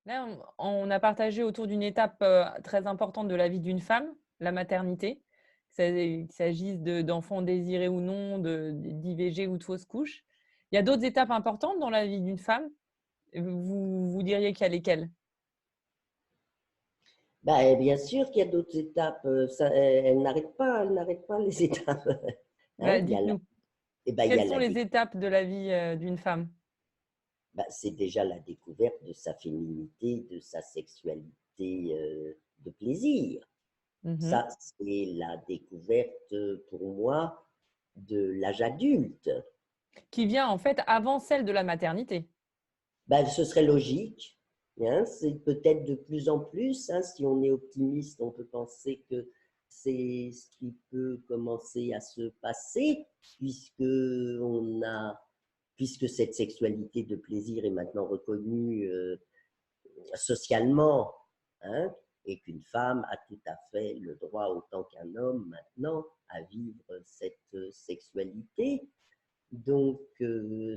Là, on a partagé autour d'une étape, très importante de la vie d'une femme, la maternité. Qu'il s'agisse d'enfants désirés ou non, d'IVG ou de fausse couche. Il y a d'autres étapes importantes dans la vie d'une femme? Vous diriez qu'il y a lesquelles? Bah, bien sûr qu'il y a d'autres étapes, elles n'arrêtent pas les étapes. Hein, Bah, il y a la, dites-nous, eh ben, il y quelles a sont la les étapes de la vie, d'une femme? bah, c'est déjà la découverte de sa féminité, de sa sexualité de plaisir. Mmh. Ça, c'est la découverte pour moi de l'âge adulte. Qui vient en fait avant celle de la maternité. Ben, ce serait logique. Hein, c'est peut-être de plus en plus, hein, si on est optimiste, on peut penser que c'est ce qui peut commencer à se passer, puisque, on a, puisque cette sexualité de plaisir est maintenant reconnue socialement, hein, et qu'une femme a tout à fait le droit, autant qu'un homme maintenant, à vivre cette sexualité. Donc,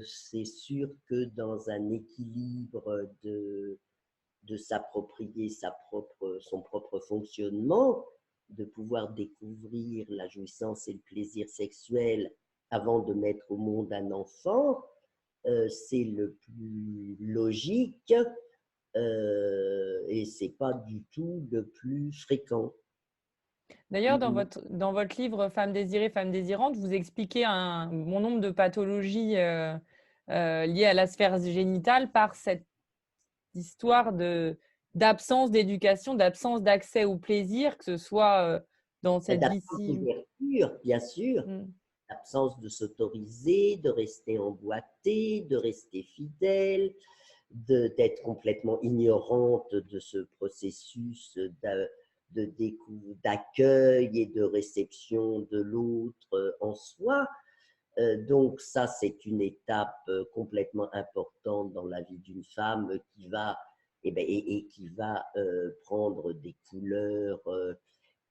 c'est sûr que dans un équilibre de s'approprier son propre fonctionnement, de pouvoir découvrir la jouissance et le plaisir sexuel avant de mettre au monde un enfant, c'est le plus logique et c'est pas du tout le plus fréquent. D'ailleurs, dans votre livre «Femmes désirées, femmes désirantes», vous expliquez un bon nombre de pathologies, liées à la sphère génitale par cette histoire d'absence d'éducation, d'absence d'accès au plaisir, que ce soit, dans cette D'absence vie-ci. d'ouverture, bien sûr, Mmh. l'absence de s'autoriser, de rester emboîté, de rester fidèle, d'être complètement ignorante de ce processus d'accueil et de réception de l'autre en soi. Donc ça, c'est une étape complètement importante dans la vie d'une femme qui va, et qui va prendre des couleurs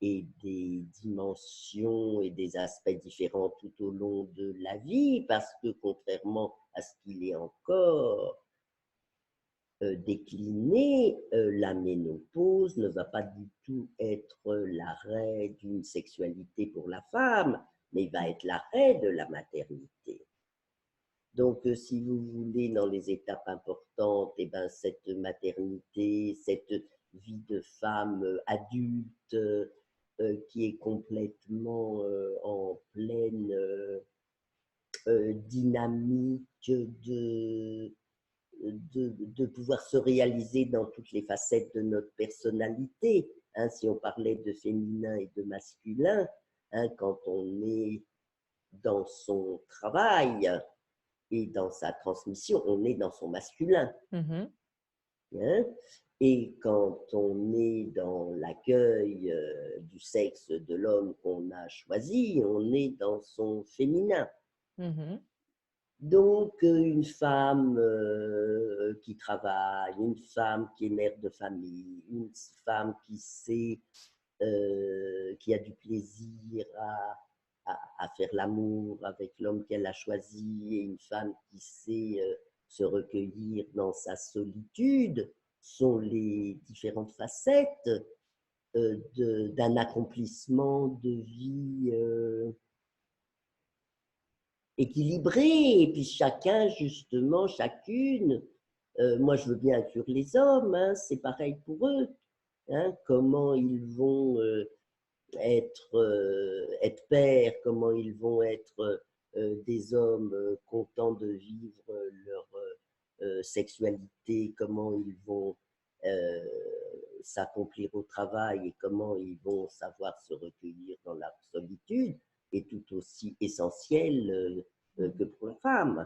et des dimensions et des aspects différents tout au long de la vie, parce que contrairement à ce qu'il est encore décliné, la ménopause ne va pas du tout être l'arrêt d'une sexualité pour la femme, mais va être l'arrêt de la maternité. Donc, si vous voulez, dans les étapes importantes, eh ben, cette maternité, cette vie de femme adulte qui est complètement en pleine dynamique de pouvoir se réaliser dans toutes les facettes de notre personnalité. Hein, si on parlait de féminin et de masculin, hein, quand on est dans son travail et dans sa transmission, on est dans son masculin. Mmh. Hein, et quand on est dans l'accueil du sexe de l'homme qu'on a choisi, on est dans son féminin. Mmh. Donc, une femme qui travaille, une femme qui est mère de famille, une femme qui sait, qui a du plaisir à faire l'amour avec l'homme qu'elle a choisi, et une femme qui sait se recueillir dans sa solitude, sont les différentes facettes d'un accomplissement de vie équilibré. Et puis chacun, justement, chacune, moi je veux bien inclure les hommes, hein, c'est pareil pour eux. Hein, comment ils vont être pères, comment ils vont être des hommes contents de vivre leur sexualité, comment ils vont euh, s'accomplir au travail et comment ils vont savoir se recueillir dans la solitude est tout aussi essentiel que pour la femme.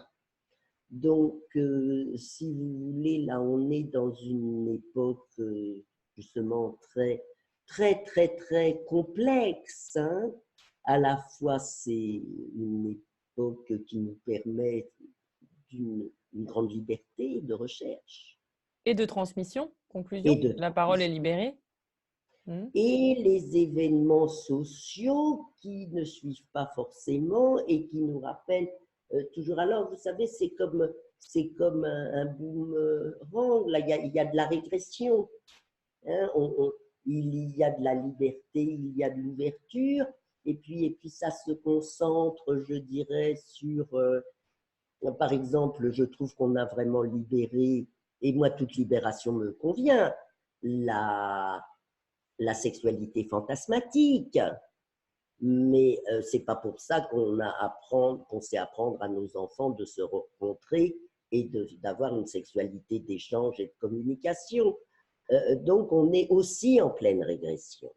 Donc, si vous voulez, là, on est dans une époque justement très, très, très, très complexe. Hein. À la fois, c'est une époque qui nous permet une grande liberté de recherche Et de transmission, et conclusion? de La parole est transmission. libérée. Mmh. Et les événements sociaux qui ne suivent pas forcément et qui nous rappellent toujours. Alors, vous savez, c'est comme c'est comme un boomerang. Là, il y a de la régression. Hein, il y a de la liberté, il y a de l'ouverture, et puis ça se concentre, je dirais, sur, par exemple, je trouve qu'on a vraiment libéré, et moi toute libération me convient, la sexualité fantasmatique. Mais c'est pas pour ça qu'on sait apprendre à nos enfants de se rencontrer et d'avoir une sexualité d'échange et de communication. Donc on est aussi en pleine régression.